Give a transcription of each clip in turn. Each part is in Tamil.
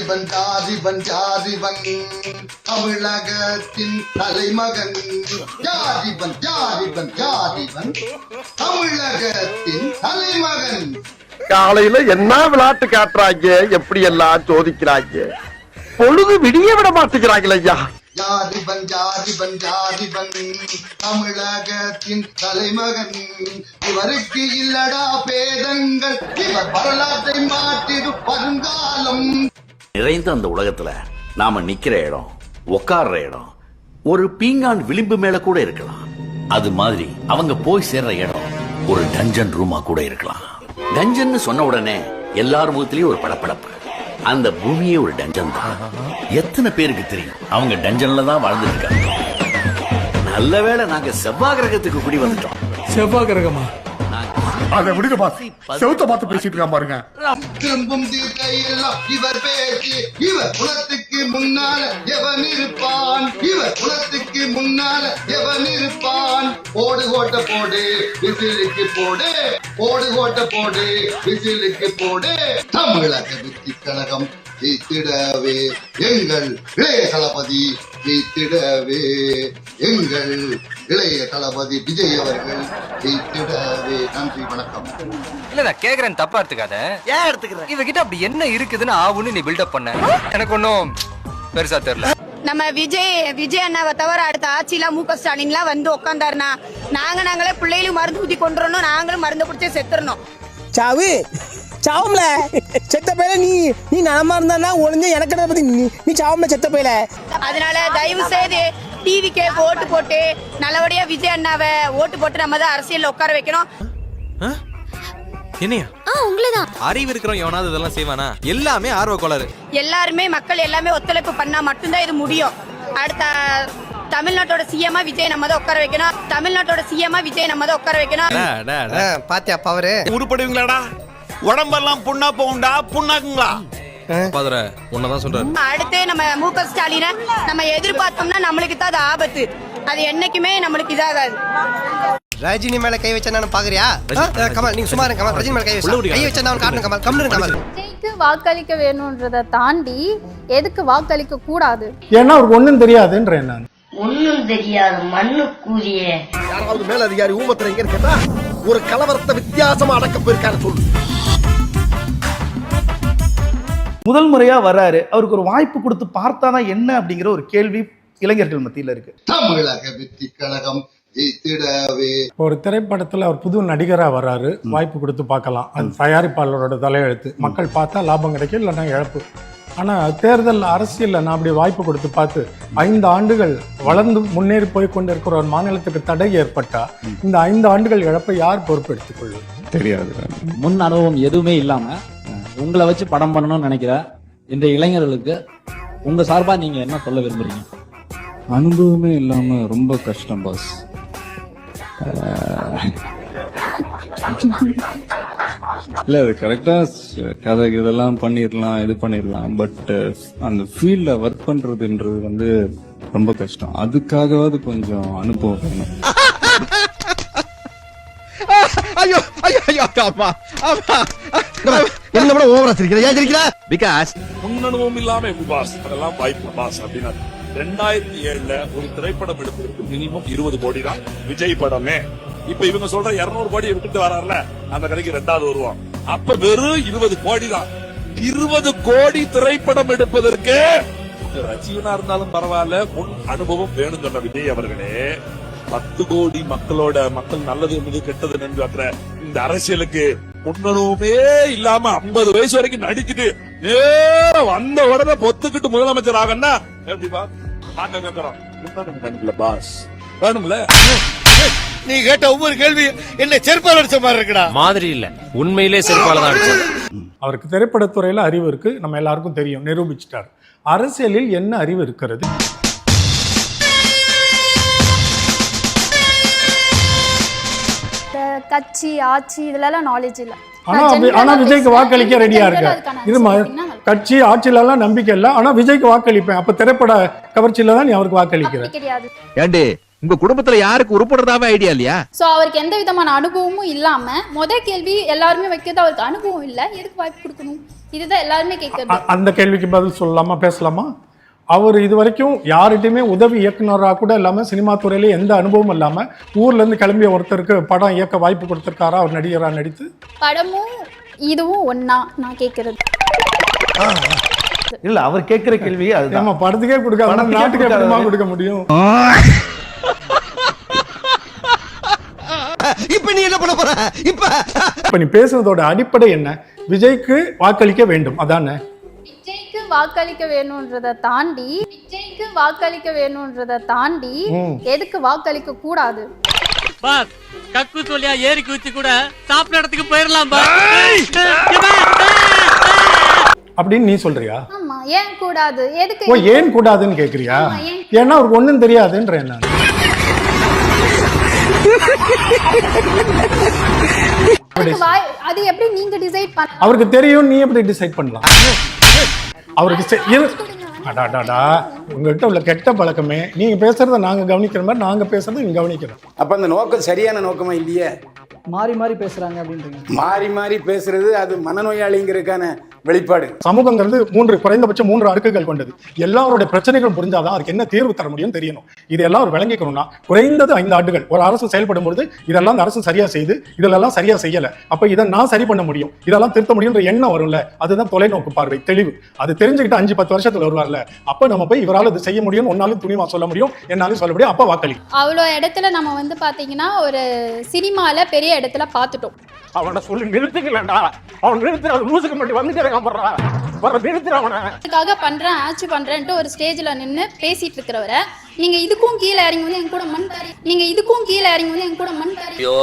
ஜாதிபன் ஜாதிபன் ஜாதிபன் தமிழகத்தின் தலைமகன். ஜாதிபன் ஜாதிபன் ஜாதிபன் தமிழகத்தின் தலைமகன். காலையில என்ன விளையாட்டு காட்டுறாங்க, எப்படி எல்லாம் சோதிக்கிறாங்க, பொழுது விடிய விட மாட்டேங்கிறாங்களே ஐயா. ஜாதிபன் ஜாதிபன் ஜாதிபன் தமிழகத்தின் தலைமகன். இவருக்கு இல்லடா பேதங்கள், இவர் வரலாற்றை மாற்றிடும் வருங்காலம். நிறைந்த அந்த உலகத்துல நாம நிக்கிற இடம், உட்கார்ற இடம் ஒரு பீங்கான் விளிம்பு மேல கூட இருக்கலாம். அது மாதிரி அவங்க போய் சேர்ற இடம் ஒரு டஞ்சன் ரூமா கூட இருக்கலாம். டஞ்சன் சொன்ன உடனே எல்லார் முகத்திலயும் ஒரு படப்படப்பு. அந்த பூமியே ஒரு டஞ்சன் தான். எத்தனை பேருக்கு தெரியும் அவங்க டஞ்சன்ல தான் வாழ்ந்துட்டு இருக்காங்க. நல்ல வேளை நாங்க செவ்வாய் கிரகத்துக்கு குடி வந்துட்டோம். செவ்வாய் கிரகமா? அதை விடுங்க பாஸ், செவுத்த பார்த்து பேசிட்டு இருக்கா பாருங்க. திரும்பும் தீர்க்கையெல்லாம் இவர் பேச்சு. இவர் குலத்துக்கு முன்னால எவன் இருப்பான், இவர் குலத்துக்கு முன்னால எவன் இருப்பான். போடு கோட்டை போடு விசிலுக்கு போடு, போடு கோட்டை போடு விசிலுக்கு போடு. தமிழக வெற்றி கழகம் ஜெயித்திடவே, எங்கள் இளைய தளபதி ஜெயித்திடவே, எங்கள் இளைய தளபதி விஜய் அவர்கள் ஜெயித்திடவே. நன்றி, வணக்கம். இல்ல கேக்குறேன், தப்பா எடுத்துக்காத. ஏன் எடுத்துக்கிறேன்? இவகிட்ட அப்படி என்ன இருக்குதுன்னு ஆவுன்னு நீ பில்டப் பண்ண. எனக்கு ஒன்னும் பெருசா தெரியல. நம்ம விஜய் அண்ணாவை தவிர அடுத்த ஆட்சியில மு.க. ஸ்டாலின்லாம் வந்து உட்காந்தாருனா நாங்களே பிள்ளைகளும் மருந்து ஊத்தி கொண்டுறணும், நாங்களும் மருந்து குடிச்சே செத்துறணும். சாவு சாவும்ல செத்த பையில நீ நலமா இருந்தா ஒளிஞ்ச எனக்கு பத்தி நீ சாவும்ல செத்த பையில. அதனால தயவு செய்து டிவிக்கே ஓட்டு போட்டு நல்லபடியா விஜய் அண்ணாவை ஓட்டு போட்டு நம்ம தான் அரசியல்ல உட்கார வைக்கணும். என்னையா உங்களதான் அறிவு இருக்கிறோம் எவனாவது இதெல்லாம் செய்வானா? எல்லாமே ஆர்வ கோளாறு. எல்லாருமே மக்கள் எல்லாமே ஒத்துழைப்பு பண்ணா மட்டும்தான் இது முடியும். அடுத்த தமிழ்நாட்டோட சிஎம்மா விஜய் நம்ம தான் உட்கார வைக்கணும். தமிழ்நாட்டோட சிஎம்மா விஜய் நம்ம தான் உட்கார வைக்கணும். பாத்தியா பவரு உருப்படுவீங்களாடா? உடம்பெல்லாம் புண்ணா போகும்டா, புண்ணாக்குங்களா? பாதர உன்னதான் சொல்றாரு. அடுத்து நம்ம மு.க. ஸ்டாலினை நம்ம எதிர்பார்த்தோம்னா நம்மளுக்கு தான் அது ஆபத்து. அது என்னைக்குமே நம்மளுக்கு இதாகாது. ரஜினி மேல கை வச்சா நான் பாக்குறியா? கமல் நீங்க சும்மா இருங்க. கமல் ரஜினி மேல கை வச்சா நான் காட்டணும். கமல் கம்முனு கமல். விஜய்க்கு வாக்களிக்க வேணும்ன்றதை தாண்டி எதுக்கு வாக்களிக்க கூடாது? ஏன்னா அவருக்கு ஒண்ணும் தெரியாதுன்றேன் நான். ஒண்ணும் தெரியாது மண்ணு கூறிய. யாராவது மேல அதிகாரி ஊமத்துல எங்க இருக்கா? ஒரு கலவரத்தை வித்தியாசமா அடக்க போயிருக்காரு சொல்லு. முதல் முறையா வர்றாரு, அவருக்கு ஒரு வாய்ப்பு கொடுத்து பார்த்தாதான் என்ன அப்படிங்கிற ஒரு கேள்வி இளைஞர்கள் மத்தியில இருக்கு. தமிழக வெற்றி கழகம் ஜெயித்திடவே. ஒரு திரைப்படத்துல அவர் புது நடிகரா வர்றாரு, வாய்ப்பு கொடுத்து பார்க்கலாம். அது தயாரிப்பாளரோட தலையெழுத்து. மக்கள் பார்த்தா லாபம் கிடைக்கும், இல்லைன்னா இழப்பு. ஆனா தேர்தல் அரசியல்ல நான் அப்படி வாய்ப்பு கொடுத்து பார்த்து 5 ஆண்டுகள் வளர்ந்து முன்னேறி போய் கொண்டு இருக்கிற ஒரு மாநிலத்துக்கு தடை ஏற்பட்டா இந்த 5 ஆண்டுகள் இழப்பை யார் பொறுப்பெடுத்துக் கொள்வது? தெரியாது. முன் அனுபவம் எதுவுமே இல்லாம உங்களை வச்சு படம் பண்ணணும்னு நினைக்கிற இந்த இளைஞர்களுக்கு உங்க சார்பா நீங்க என்ன சொல்ல விரும்புறீங்க? அனுபவமே இல்லாம ரொம்ப கஷ்டம் பாஸ். இல்ல அது கரெக்டா கதை இதெல்லாம் பண்ணிடலாம், இது பண்ணிடலாம். பட் அந்த ஃபீல்ட்ல ஒர்க் பண்றதுன்றது வந்து ரொம்ப கஷ்டம். அதுக்காகவாது கொஞ்சம் அனுபவம் வேணும். ஐயோ ஐயோ ஐயோ அம்மா அம்மா என்ன விட ஓவரா சிரிக்கிறா? ஏன் சிரிக்கிறா? பிகாஸ் முன்னனுபவம் இல்லாம எப்படி பாஸ்? அதெல்லாம் வாய்ப்பு பாஸ் அப்படின்னா 2007ல ஒரு திரைப்படம் எடுப்பதற்கு மினிமம் 20 கோடி தான் விஜய் படமே. இப்ப இவங்க சொல்ற 200 கோடியை விட்டுட்டு வராருல, அந்த கடைக்கு 2வது வருவோம். அப்ப வெறும் 20 கோடி தான். 20 கோடி திரைப்படம் எடுப்பதற்கு ரஜினா இருந்தாலும் பரவாயில்ல, முன் அனுபவம் வேணும் சொன்ன விஜய் அவர்களே 10 கோடி மக்கள் நல்லது என்பது கெட்டது நினைக்கிற இந்த அரசியலுக்கு முன்னனுமே இல்லாம 50 வயசு வரைக்கும் நடிச்சுட்டு நேரம் வந்த உடனே பொத்துக்கிட்டு முதலமைச்சர் ஆகன்னா எப்படிப்பா? நாங்க கேட்கிறோம் பாஸ் வேணும்ல. நீ கேட்ட ஒவ்வொரு கேள்வி என்ன செருப்பால் அடிச்ச மாதிரி இருக்குடா. மாதிரி இல்ல, உண்மையிலே செருப்பால தான் அடிச்சாரு. அவருக்கு திரைப்படத்துறையில அறிவு இருக்கு, நம்ம எல்லாருக்கும் தெரியும், நிரூபிச்சிட்டார். அரசியலில் என்ன அறிவு இருக்கிறது? கட்சி ஆட்சி இதுல நாலேஜ் இல்ல. ஆனா விஜய்க்கு வாக்களிக்க ரெடியா இருக்கு. இது கட்சி ஆட்சியில எல்லாம் நம்பிக்கை இல்ல, ஆனா விஜய்க்கு வாக்களிப்பேன். அப்ப திரைப்பட கவர்ச்சியில தான் நீ அவருக்கு வாக்களிக்கிற. ஏண்டி உங்க குடும்பத்துல யாருக்கு உருப்படுறதாவே ஐடியா இல்லையா? சோ அவருக்கு எந்த விதமான அனுபவமும் இல்லாம கேள்வி எல்லாருமே வைக்கிறது, அவருக்கு அனுபவம் இல்ல, எதுக்கு வாய்ப்பு கொடுக்கணும்? இதுதான் எல்லாருமே கேட்கறது. அந்த கேள்விக்கு பதில் சொல்லலாமா, பேசலாமா? அவர் இது வரைக்கும் யார்கிட்டயுமே உதவி இயக்குனராக கூட இல்லாம சினிமா துறையில எந்த அனுபவமும் இல்லாம ஊர்ல இருந்து கிளம்பிய ஒருத்தருக்கு படம் இயக்க வாய்ப்பு கொடுத்திருக்காரா அவர் நடிகரா நடித்து? படமும் இதுவும் ஒண்ணா நான் கேட்கறது இல்ல, அவர் கேட்கிற கேள்வி அதுதான். நம்ம படத்துக்கே கொடுக்காம நாட்டுக்கு எப்படிமா கொடுக்க முடியும்? இப்ப நீ என்ன பண்ண போற? இப்ப நீ பேசுறதோட அடிப்படை என்ன? விஜய்க்கு வாக்களிக்க வேண்டும் அதானே? விஜய்க்கு வாக்களிக்க வேணும்ன்றத தாண்டி எதுக்கு வாக்களிக்க கூடாது? பாஸ் கக்கு சொல்லியா ஏறி குச்சி கூட சாப்பிட இடத்துக்கு போயிடலாம் பாஸ். அப்படின்னு நீ சொல்றியா? ஆமா, ஏன் கூடாது? எதுக்கு? ஓ, ஏன் கூடாதுன்னு கேக்குறியா? ஏன்னா அவருக்கு ஒண்ணும் தெரியாதுன்ற என்ன? அது எப்படி நீங்க டிசைட் பண்ண? அவருக்கு தெரியும், நீ எப்படி டிசைட் பண்ணலாம்? அவருக்கு உங்ககிட்ட உள்ள கெட்ட பழக்கமே நீங்க பேசுறத நாங்க கவனிக்கிற மாதிரி நாங்க பேசுறத நீங்க கவனிக்கிறோம். அப்ப அந்த நோக்கம் சரியான நோக்கமா இல்லையே? மாறி மாறி பேசுறாங்க அப்படின்றீங்க. மாறி மாறி பேசுறது அது மனநோயாளிங்கிறதுக்கான வெளிப்பாடு. சமூகங்கிறது குறைந்தபட்சம் 3 அடுக்குகள் கொண்டது. எல்லாருடைய பிரச்சனைகளும் புரிஞ்சாதான் அதுக்கு என்ன தீர்வு தர முடியும் தெரியணும். இதெல்லாம் ஒரு விளங்கிக்கணும்னா குறைந்தது 5 ஆண்டுகள் ஒரு அரசு செயல்படும் பொழுது இதெல்லாம் அந்த அரசு சரியா செய்து இதெல்லாம் சரியா செய்யல, அப்ப இதை நான் சரி பண்ண முடியும், இதெல்லாம் திருத்த முடியும்ன்ற எண்ணம் வரும்ல, அதுதான் தொலைநோக்கு பார்வை, தெளிவு. அது தெரிஞ்சுக்கிட்டு 5-10 வருஷத்துல வருவார்ல, அப்ப நம்ம போய் இவரால் இது செய்ய முடியும், ஒன்னாலும் துணிவா சொல்ல முடியும், என்னாலும் சொல்ல முடியும், அப்ப வாக்களி. அவ்வளோ இடத்துல நம்ம பாத்தீங்கன்னா ஒரு சினிமால பெரிய இடத்துல பாத்துட்டோம். அவனை சொல்லி நிறுத்துக்கலடா, அவன் நிறுத்துற லூசுக்கு மட்டும் வந்துட்டே அதுக்காக பண்றேன் ஆச்சு பண்றேன்ட்டு ஒரு ஸ்டேஜ்ல நின்னு பேசிட்டு இருக்கிறவரை நீங்க இதுக்கும் கீழே இறங்கி வந்து என் கூட மண் தாரி. ஐயோ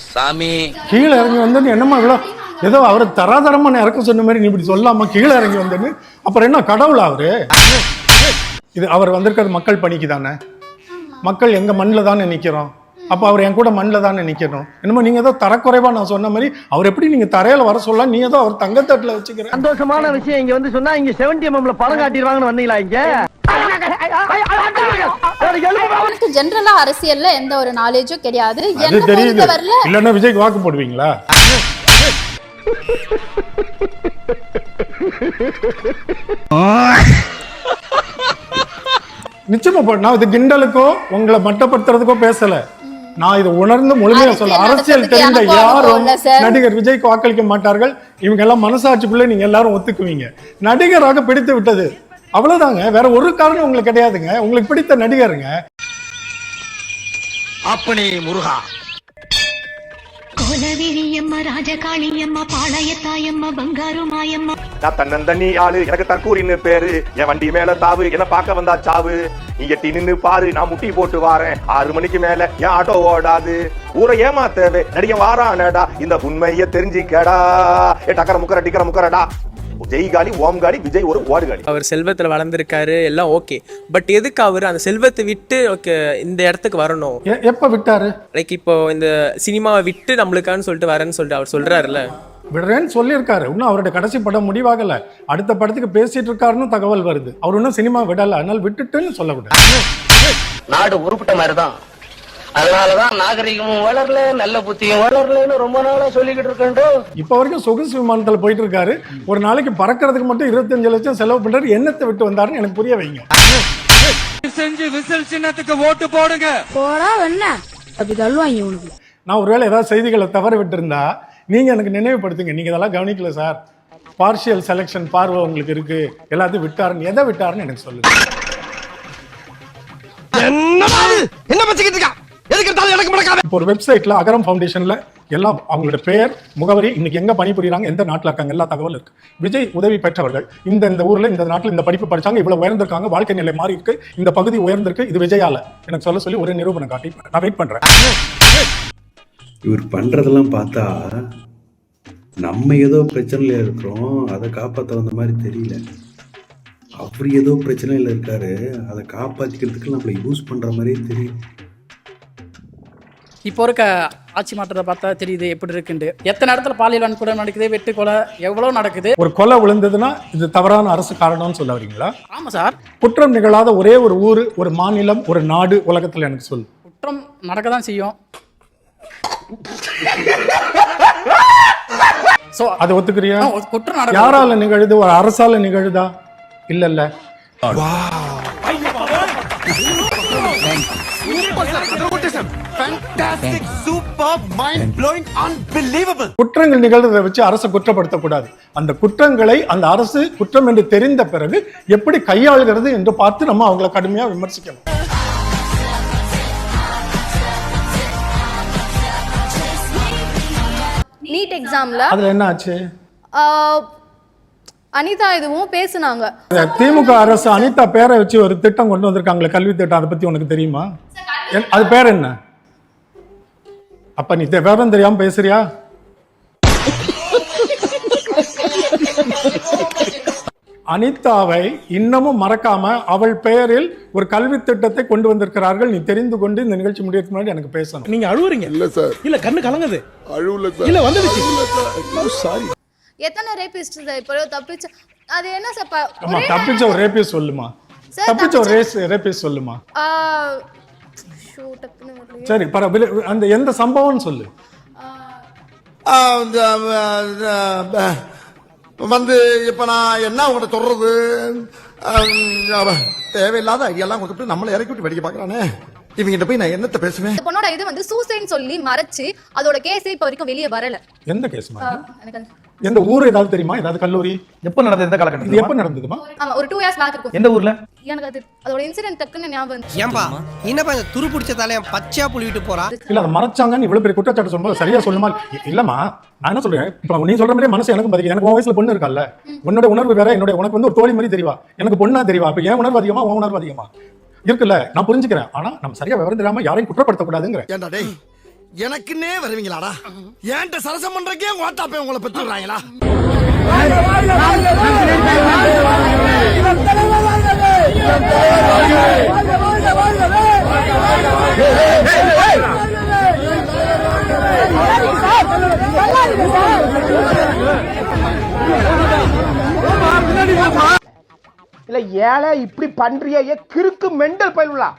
சாமி, கீழே இறங்கி வந்து என்னமா இவ்வளோ ஏதோ அவரை தராதரமா இறக்க சொன்ன மாதிரி நீ இப்படி சொல்லாம கீழே இறங்கி வந்தேன்னு, அப்புறம் என்ன கடவுளா அவரு? இது அவர் வந்திருக்கிறது மக்கள் பணிக்கு தானே, மக்கள் எங்க மண்ணில் தானே நிக்கிறோம், அப்ப அவர் என் கூட மண்ணில் தானே நிக்கணும். என்னமோ நீங்க ஏதோ தரக்குறைவா நான் சொன்ன மாதிரி அவர் எப்படி நீங்க தரையில வர சொல்லலாம், நீ ஏதோ அவர் தங்கத்தட்டுல வச்சுக்கிற. சந்தோஷமான விஷயம் இங்க வந்து சொன்னா இங்க 70mm படம் காட்டிடுவாங்கன்னு வந்தீங்களா? இங்க ஜெனரலா அரசியல்ல எந்த ஒரு நாலேஜும் கிடையாது. அது தெரியுது, இல்லன்னா விஜய்க்கு வாக்கு போடுவீங்களா? நிச்சயமா நான் இது கிண்டலுக்கோ உங்களை மட்டப்படுத்துறதுக்கோ பேசல, நான் இதை உணர்ந்து முழுமையா சொல்ல. அரசியல் தெரிந்த யாரும் நடிகர் விஜய்க்கு வாக்களிக்க மாட்டார்கள். இவங்க எல்லாம் மனசாட்சிக்குள்ள நீங்க எல்லாரும் ஒத்துக்குவீங்க. நடிகராக பிடித்து விட்டது அவ்வளவுதாங்க, வேற ஒரு காரணம் உங்களுக்கு கிடையாதுங்க. உங்களுக்கு பிடித்த நடிகருங்க. அப்பனே முருகா, கோலவிழியம்மா, ராஜகாளியம்மா, பாளையத்தாயம்மா, பங்காரு மாயம்மா. நான் தன்னந்தண்ணி ஆளு, எனக்கு தற்கூரின்னு பேரு, என் வண்டி மேல தாவு, என்ன பார்க்க வந்தா சாவு, நீ எட்டி நின்னு பாரு, நான் முட்டி போட்டு வாரேன், 6 மணிக்கு மேல என் ஆட்டோ ஓடாது, ஊரை ஏமாத்தவே நடிகன் வாரானடா, இந்த உண்மைய தெரிஞ்சிக்கடா, டக்கர முக்கர டிக்கர முக்கரடா. ஜெய் காலி, ஓம் காலி, விஜய் ஒரு ஓடு காலி. அவர் செல்வத்துல வளர்ந்துருக்காரு, எல்லாம் ஓகே. பட் எதுக்கு அவர் அந்த செல்வத்தை விட்டு இந்த இடத்துக்கு வரணும்? எப்ப விட்டாரு? லைக் இப்போ இந்த சினிமாவை விட்டு நம்மளுக்கான்னு சொல்லிட்டு வரேன்னு சொல்லிட்டு அவர் சொல்றாருல்ல, விடுறேன்னு சொல்லியிருக்காரு. இன்னும் அவருடைய கடைசி படம் முடிவாகல, அடுத்த படத்துக்கு பேசிட்டு இருக்காருன்னு தகவல் வருது. அவர் இன்னும் சினிமா விடல, அதனால விட்டுட்டுன்னு சொல்ல விட. நாடு உருப்பிட்ட மாதிரிதான், அதனாலதான் நாகரிகமும் வளரல, நல்ல புத்தியும் வளரலன்னு ரொம்ப நாளா சொல்லிக்கிட்டு இருக்கேன். இப்ப வரைக்கும் சொகுசு விமானத்துல போயிட்டு இருக்காரு. ஒரு நாளைக்கு பறக்கிறதுக்கு மட்டும் 25 லட்சம் செலவு பண்றாரு. என்னத்தை விட்டு வந்தாருன்னு எனக்கு புரிய வைங்க. செஞ்சு விசில் சின்னத்துக்கு ஓட்டு போடுங்க. போடா என்ன அப்படி தள்ளுவாங்க உனக்கு. நான் ஒருவேளை ஏதாவது செய்திகளை தவற விட்டு இருந்தா நீங்க எனக்கு நினைவுபடுத்துங்க. நீங்க இதெல்லாம் கவனிக்கல சார், பார்ஷியல் செலக்ஷன் பார்வை உங்களுக்கு இருக்கு, எல்லாத்தையும் விட்டாருன்னு எதை விட்டாருன்னு எனக்கு சொல்லுங்க. என்ன பச்சிக்கிட்டு இருக்கா? இப்போ ஒரு வெப்சைட்ல அகரம் ஃபவுண்டேஷன்ல எல்லாம் அவங்களோட பெயர், முகவரி, இன்னைக்கு எங்க பணிபுரியுறாங்க, எந்த நாட்டுல இருக்காங்க, எல்லா தகவல் இருக்கு. விஜய் உதவி பெற்றவர்கள் இந்த ஊர்ல இந்த நாட்டுல இந்த படிப்பு படிச்சாங்க, இவ்வளவு உயர்ந்திருக்காங்க, வாழ்க்கை நிலை மாறி இருக்கு, இந்த பகுதி உயர்ந்திருக்கு, இது விஜயால எனக்கு சொல்ல சொல்லி ஒரு நிரூபணம் காட்டி நான் வெயிட் பண்றேன். இவர் பண்றதெல்லாம் பார்த்தா நம்ம ஏதோ பிரச்சனையில இருக்கிறோம், அதை காப்பாற்ற வந்த மாதிரி தெரியல. அவர் ஏதோ பிரச்சனையில இருக்காரு, அதை காப்பாத்திக்கிறதுக்கு நம்மளை யூஸ் பண்ற மாதிரியே தெரியும். இப்போ இருக்க ஆட்சி மாற்றத்தை பார்த்தா தெரியுது எப்படி இருக்குண்டு. எத்தனை இடத்துல பாலியல் வன்கொலை நடக்குது, வெட்டு கொலை எவ்வளவு நடக்குது. ஒரு கொலை விழுந்ததுன்னா இது தவறான அரசு காரணம்னு சொல்ல வரீங்களா? ஆமா சார். குற்றம் நிகழாத ஒரே ஒரு ஊர், ஒரு மாநிலம், ஒரு நாடு உலகத்துல எனக்கு சொல்லு. குற்றம் நடக்கதான் செய்யும். அதை ஒத்துக்கிறியா? குற்றம் யாரால நிகழுது? ஒரு அரசால நிகழுதா? இல்ல. குற்றங்கள் நிகழ்றதை வச்சு அரசை குற்றப்படுத்தக்கூடாது. அந்த குற்றங்களை அந்த அரசு குற்றம் என்று தெரிந்த பிறகு எப்படி கையாளுகிறது என்று பார்த்து நம்ம அவங்களை கடுமையா விமர்சிக்கணும். நீட் எக்ஸாம்ல அதுல என்ன ஆச்சு? அனிதா இதுவும் பேசுனாங்க. திமுக அரசு அனிதா பேரை வச்சு ஒரு திட்டம் கொண்டு வந்திருக்காங்களே, கல்வி திட்டம். அதை பத்தி உனக்கு தெரியுமா? அது பேர் என்ன? அப்ப நீ விவரம் தெரியாம பேசுறியா? அனிதாவை இன்னமும் மறக்காம அவள் பெயரில் ஒரு கல்வி திட்டத்தை கொண்டு வந்திருக்கிறார்கள். நீ தெரிந்து கொண்டு இந்த நிகழ்ச்சி முடியறதுக்கு முன்னாடி எனக்கு பேசணும். நீங்க அழுவுறீங்க? இல்ல சார், இல்ல கண்ணு கலங்குது. அழுவல சார். இல்ல வந்துடுச்சு. சாரி. எத்தனை ரேபிஸ்ட் இப்போ தப்பிச்சு அது என்ன சார்? தப்பிச்ச ஒரு ரேபிஸ்ட் சொல்லுமா? தப்பிச்ச ஒரு ரேபிஸ்ட் சொல்லுமா? சரி, பரவாயில்ல. அந்த எந்த சம்பவம்னு சொல்லு. வந்து இப்ப நான் என்ன உங்கள்கிட்ட சொல்றது? தேவையில்லாத ஐடியெல்லாம் கொடுத்துட்டு நம்மளை இறக்கி விட்டு வெடிக்க பாக்குறானே. இவங்கிட்ட போய் நான் என்னத்த பேசுவேன்? இந்த பொண்ணோட இது வந்து சூசைட் சொல்லி மறைச்சு அதோட கேஸே இப்ப வரைக்கும் வெளியே வரல. எந்த கேஸ்? எந்த ஊர் ஏதாவது தெரியுமா? ஏதாவது கல்லூரி? எப்ப நடந்தது? எந்த காலகட்டத்தில்? இது எப்ப நடந்ததுமா? ஆமா, ஒரு 2 years பேக் இருக்கும். எந்த ஊர்ல? எனக்கு அதோட இன்சிடென்ட் டக்குன்னு ஞாபகம் வந்து. ஏன்பா என்னப்பா இந்த துரு பிடிச்ச தலையன் பச்சையா புளிவிட்டு போறா? இல்ல, அதை மறைச்சாங்கன்னு இவ்வளவு பெரிய குற்றச்சாட்டு சொல்லும்போது சரியா சொல்லுமா? இல்லம்மா, நான் என்ன சொல்றேன், இப்ப நீ சொல்ற மாதிரி மனசு எனக்கு பதிக்கு. எனக்கு உன் வயசுல பொண்ணு இருக்கல்ல, உன்னோட உணர்வு வேற, என்னோட உனக்கு வந்து ஒரு தோழி மாதிரி தெரியவா, எனக்கு பொண்ணா தெரியவா. இப்ப என் உணர்வு அதிகமா, உன் உணர்வு அதிகமா இருக்குல்ல? நான் புரிஞ்சுக்கிறேன். ஆனா நம்ம சரியா விவரம் தெரியாம யாரையும் குற்றப்படுத்த கூடாதுங்கிற. ஏன்டா டேய், எனக்குன்னே வருவீங்களாடா? ஏன்ட்ட சரசம் பண்றக்கே வாட்டாப்பே உங்களை பெற்றுறாங்களா? இல்ல ஏழை இப்படி பண்றிய கிறுக்கு மெண்டல் பயிலுலா,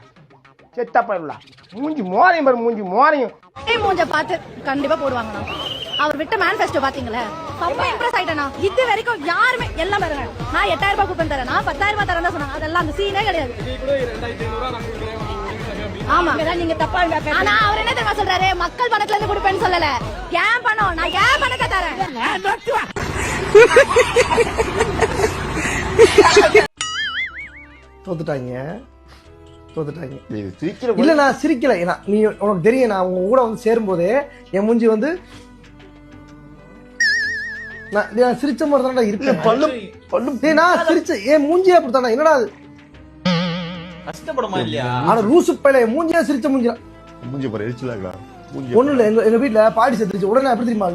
செத்தா பயிலுலா. மூஞ்சி மோரையும் பாரு, மூஞ்சி மோரையும். மூஞ்ச பார்த்து கண்டிப்பா போடுவாங்க. அவர் விட்ட மேனிஃபெஸ்டோ பாத்தீங்களா? ரொம்ப இம்ப்ரெஸ் ஆயிட்டேனா. இது வரைக்கும் யாருமே எல்லாம் பாருங்க, நான் 8000 ரூபாய் கூப்பன் தரேன், நான் 10,000 ரூபாய் தரேன் சொன்னாங்க. அதெல்லாம் அந்த சீனே கிடையாது. ஆமா, நீங்க தப்பா. ஆனா அவர் என்ன தெரியுமா சொல்றாரு? மக்கள் பணத்துல இருந்து கொடுப்பேன்னு சொல்லல, ஏன் பணம், நான் ஏன் பணத்தை தரேன். தோத்துட்டாங்க. இல்ல நான் சிரிக்கல. நீ உனக்கு தெரியும், நான் உங்க கூட வந்து சேரும்போது என் மூஞ்சி வந்து நான் சிரிச்ச மாதிரி தானடா இருக்கேன். நான் சிரிச்ச என் மூஞ்சியா அப்படித்தானே. என்னடா கஷ்டப்படுமா இல்லையா? ஆனா ரூசு பையில என் மூஞ்சியா சிரிச்ச மூஞ்சியா. மூஞ்சி பாரு, எரிச்சலாங்களா? ஒண்ணு இல்ல, எங்க வீட்டுல பாடி செத்துருச்சு. உடனே அப்படி தெரியுமா